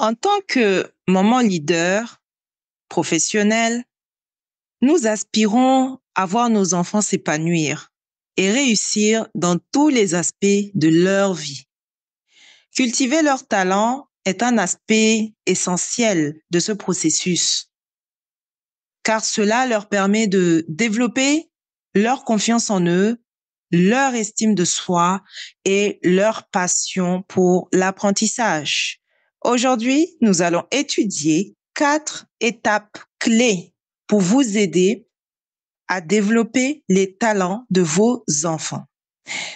En tant que maman leader professionnelle, nous aspirons à voir nos enfants s'épanouir et réussir dans tous les aspects de leur vie. Cultiver leur talent est un aspect essentiel de ce processus, car cela leur permet de développer leur confiance en eux, leur estime de soi et leur passion pour l'apprentissage. Aujourd'hui, nous allons étudier 4 étapes clés pour vous aider à développer les talents de vos enfants.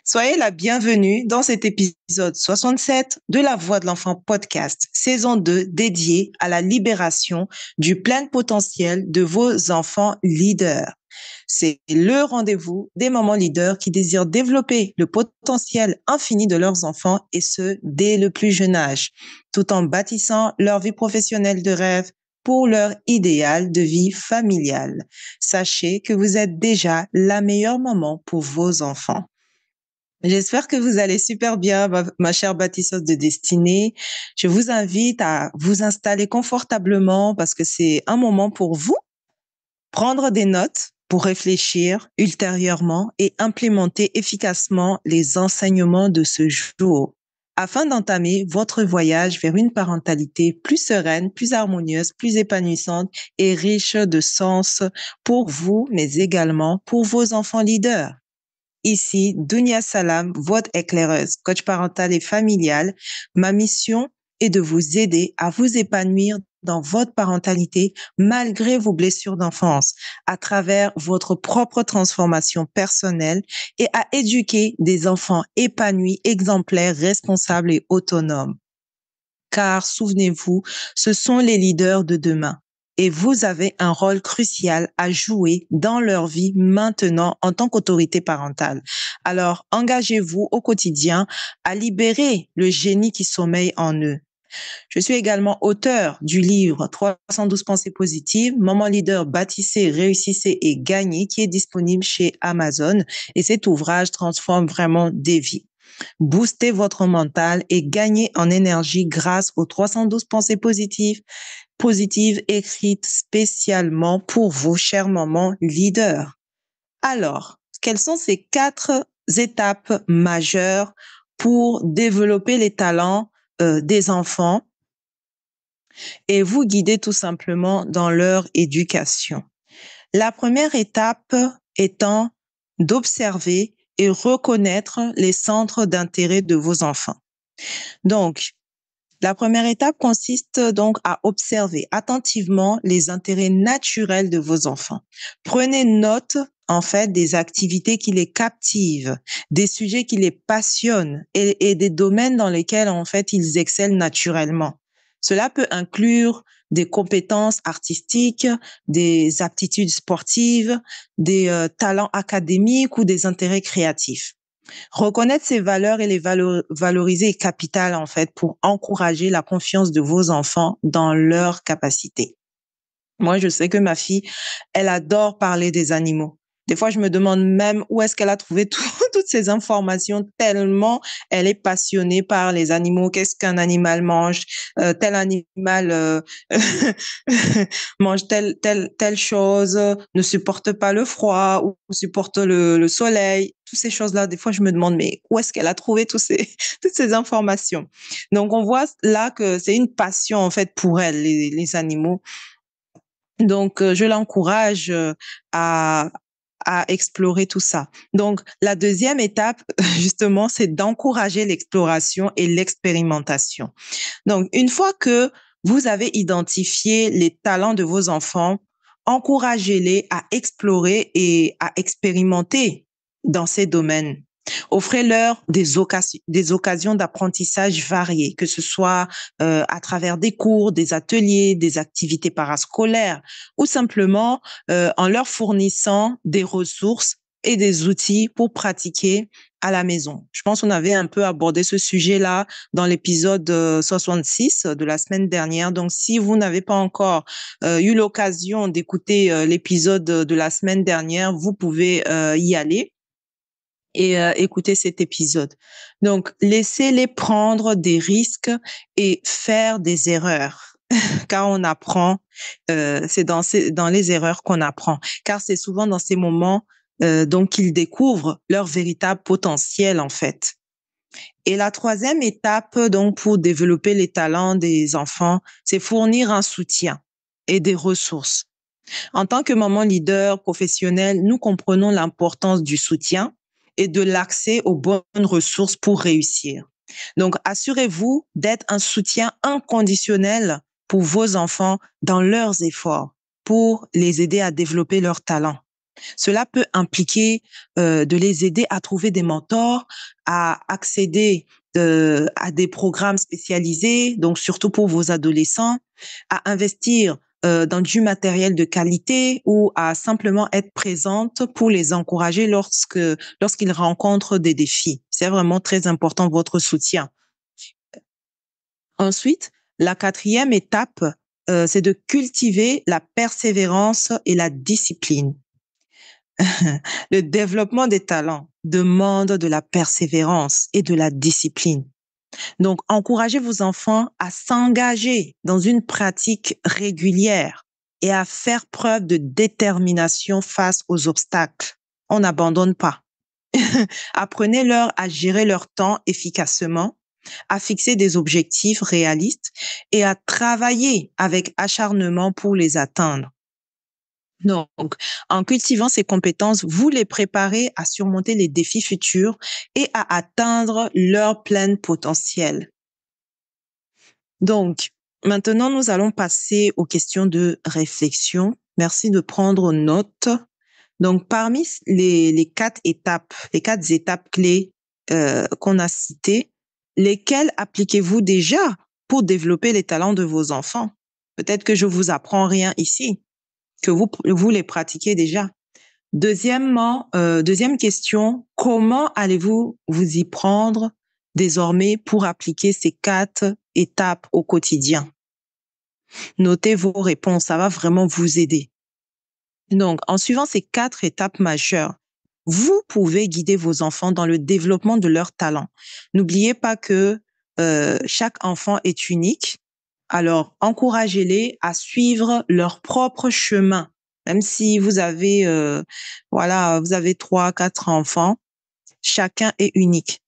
Soyez la bienvenue dans cet épisode 67 de La Voix de l'Enfant podcast, saison 2, dédiée à la libération du plein potentiel de vos enfants leaders. C'est le rendez-vous des mamans leaders qui désirent développer le potentiel infini de leurs enfants et ce, dès le plus jeune âge, tout en bâtissant leur vie professionnelle de rêve pour leur idéal de vie familiale. Sachez que vous êtes déjà la meilleure maman pour vos enfants. J'espère que vous allez super bien, ma chère bâtisseuse de destinée. Je vous invite à vous installer confortablement parce que c'est un moment pour vous, prendre des notes pour réfléchir ultérieurement et implémenter efficacement les enseignements de ce jour afin d'entamer votre voyage vers une parentalité plus sereine, plus harmonieuse, plus épanouissante et riche de sens pour vous, mais également pour vos enfants leaders. Ici, Dunia Salam, votre éclaireuse, coach parental et familial. Ma mission est de vous aider à vous épanouir dans votre parentalité malgré vos blessures d'enfance, à travers votre propre transformation personnelle et à éduquer des enfants épanouis, exemplaires, responsables et autonomes. Car souvenez-vous, ce sont les leaders de demain. Et vous avez un rôle crucial à jouer dans leur vie maintenant en tant qu'autorité parentale. Alors, engagez-vous au quotidien à libérer le génie qui sommeille en eux. Je suis également auteur du livre 312 pensées positives, Maman leader, bâtissez, réussissez et gagnez, qui est disponible chez Amazon. Et cet ouvrage transforme vraiment des vies. Boostez votre mental et gagnez en énergie grâce aux 312 pensées positives écrites spécialement pour vous, chers mamans leaders. Alors, quelles sont ces 4 étapes majeures pour développer les talents des enfants et vous guider tout simplement dans leur éducation? La première étape étant d'observer et reconnaître les centres d'intérêt de vos enfants. Donc, la première étape consiste donc à observer attentivement les intérêts naturels de vos enfants. Prenez note, en fait, des activités qui les captivent, des sujets qui les passionnent et des domaines dans lesquels, en fait, ils excellent naturellement. Cela peut inclure des compétences artistiques, des aptitudes sportives, des talents académiques ou des intérêts créatifs. Reconnaître ces valeurs et les valoriser est capital, en fait, pour encourager la confiance de vos enfants dans leurs capacités. Moi, je sais que ma fille, elle adore parler des animaux. Des fois, je me demande même où est-ce qu'elle a trouvé toutes ces informations tellement elle est passionnée par les animaux. Qu'est-ce qu'un animal mange? Tel animal mange telle chose, ne supporte pas le froid ou supporte le soleil. Toutes ces choses-là, des fois, je me demande, mais où est-ce qu'elle a trouvé toutes ces informations? Donc, on voit là que c'est une passion, en fait, pour elle, les animaux. Donc, je l'encourage à, à explorer tout ça. Donc, la deuxième étape, justement, c'est d'encourager l'exploration et l'expérimentation. Donc, une fois que vous avez identifié les talents de vos enfants, encouragez-les à explorer et à expérimenter dans ces domaines. Offrez-leur des occasions d'apprentissage variées, que ce soit à travers des cours, des ateliers, des activités parascolaires ou simplement en leur fournissant des ressources et des outils pour pratiquer à la maison. Je pense qu'on avait un peu abordé ce sujet-là dans l'épisode 66 de la semaine dernière. Donc, si vous n'avez pas encore eu l'occasion d'écouter l'épisode de la semaine dernière, vous pouvez y aller. et écouter cet épisode. Donc, laissez-les prendre des risques et faire des erreurs. Car on apprend, c'est dans les erreurs qu'on apprend. Car c'est souvent dans ces moments donc qu'ils découvrent leur véritable potentiel en fait. Et la troisième étape donc pour développer les talents des enfants, c'est fournir un soutien et des ressources. En tant que maman leader professionnelle, nous comprenons l'importance du soutien et de l'accès aux bonnes ressources pour réussir. Donc, assurez-vous d'être un soutien inconditionnel pour vos enfants dans leurs efforts, pour les aider à développer leurs talents. Cela peut impliquer de les aider à trouver des mentors, à accéder à des programmes spécialisés, donc surtout pour vos adolescents, à investir dans du matériel de qualité ou à simplement être présente pour les encourager lorsqu'ils rencontrent des défis. C'est vraiment très important votre soutien. Ensuite, la quatrième étape, c'est de cultiver la persévérance et la discipline. Le développement des talents demande de la persévérance et de la discipline. Donc, encouragez vos enfants à s'engager dans une pratique régulière et à faire preuve de détermination face aux obstacles. On n'abandonne pas. Apprenez-leur à gérer leur temps efficacement, à fixer des objectifs réalistes et à travailler avec acharnement pour les atteindre. Donc, en cultivant ces compétences, vous les préparez à surmonter les défis futurs et à atteindre leur plein potentiel. Donc, maintenant, nous allons passer aux questions de réflexion. Merci de prendre note. Donc, parmi les quatre étapes clés qu'on a citées, lesquelles appliquez-vous déjà pour développer les talents de vos enfants? Peut-être que je vous apprends rien ici, que vous les pratiquez déjà. Deuxième question, comment allez-vous vous y prendre désormais pour appliquer ces quatre étapes au quotidien? Notez vos réponses, ça va vraiment vous aider. Donc, en suivant ces quatre étapes majeures, vous pouvez guider vos enfants dans le développement de leurs talents. N'oubliez pas que chaque enfant est unique. Alors, encouragez-les à suivre leur propre chemin. Même si vous avez 3, 4 enfants, chacun est unique.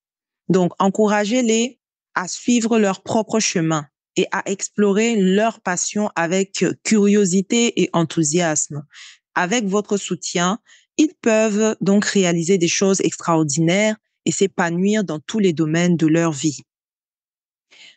Donc, encouragez-les à suivre leur propre chemin et à explorer leur passion avec curiosité et enthousiasme. Avec votre soutien, ils peuvent donc réaliser des choses extraordinaires et s'épanouir dans tous les domaines de leur vie.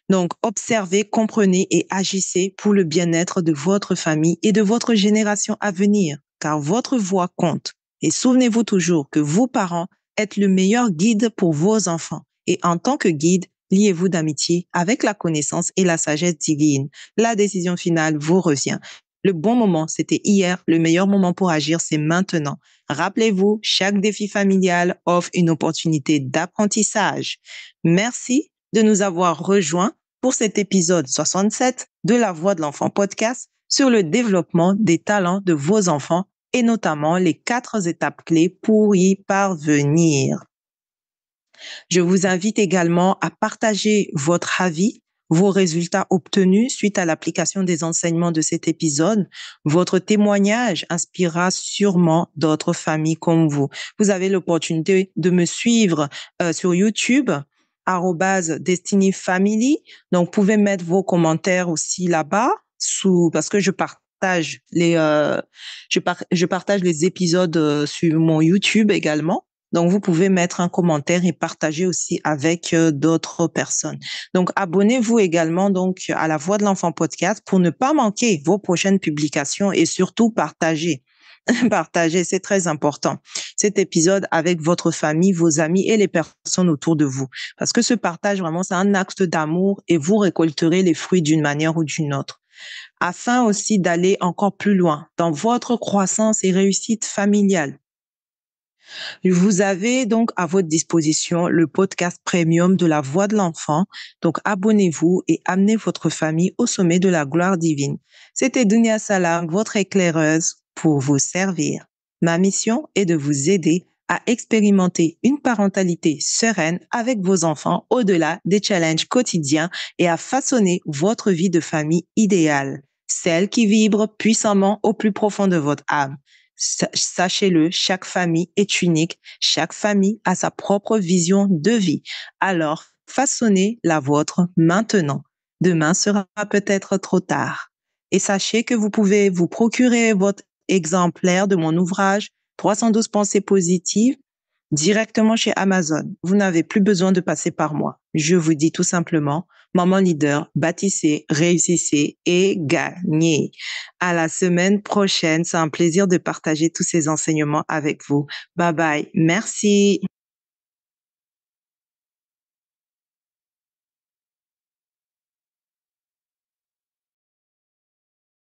Donc, observez, comprenez et agissez pour le bien-être de votre famille et de votre génération à venir, car votre voix compte. Et souvenez-vous toujours que vos parents êtes le meilleur guide pour vos enfants. Et en tant que guide, liez-vous d'amitié avec la connaissance et la sagesse divine. La décision finale vous revient. Le bon moment, c'était hier. Le meilleur moment pour agir, c'est maintenant. Rappelez-vous, chaque défi familial offre une opportunité d'apprentissage. Merci de nous avoir rejoints pour cet épisode 67 de La Voix de l'Enfant podcast sur le développement des talents de vos enfants et notamment les 4 étapes clés pour y parvenir. Je vous invite également à partager votre avis, vos résultats obtenus suite à l'application des enseignements de cet épisode. Votre témoignage inspirera sûrement d'autres familles comme vous. Vous avez l'opportunité de me suivre sur YouTube, @Destiny Family. Donc, vous pouvez mettre vos commentaires aussi là-bas parce que je partage je partage les épisodes sur mon YouTube également. Donc, vous pouvez mettre un commentaire et partager aussi avec d'autres personnes. Donc, abonnez-vous également donc à La Voix de l'Enfant podcast pour ne pas manquer vos prochaines publications et surtout partagez. Partagez, c'est très important. Cet épisode avec votre famille, vos amis et les personnes autour de vous. Parce que ce partage, vraiment, c'est un acte d'amour et vous récolterez les fruits d'une manière ou d'une autre. Afin aussi d'aller encore plus loin dans votre croissance et réussite familiale. Vous avez donc à votre disposition le podcast premium de La Voix de l'Enfant. Donc, abonnez-vous et amenez votre famille au sommet de la gloire divine. C'était Dunia Salam, votre éclaireuse, pour vous servir. Ma mission est de vous aider à expérimenter une parentalité sereine avec vos enfants au-delà des challenges quotidiens et à façonner votre vie de famille idéale, celle qui vibre puissamment au plus profond de votre âme. Sachez-le, chaque famille est unique, chaque famille a sa propre vision de vie. Alors, façonnez la vôtre maintenant. Demain sera peut-être trop tard. Et sachez que vous pouvez vous procurer votre exemplaire de mon ouvrage 312 pensées positives directement chez Amazon. Vous n'avez plus besoin de passer par moi. Je vous dis tout simplement, maman leader, bâtissez, réussissez et gagnez. À la semaine prochaine. C'est un plaisir de partager tous ces enseignements avec vous. Bye bye. Merci.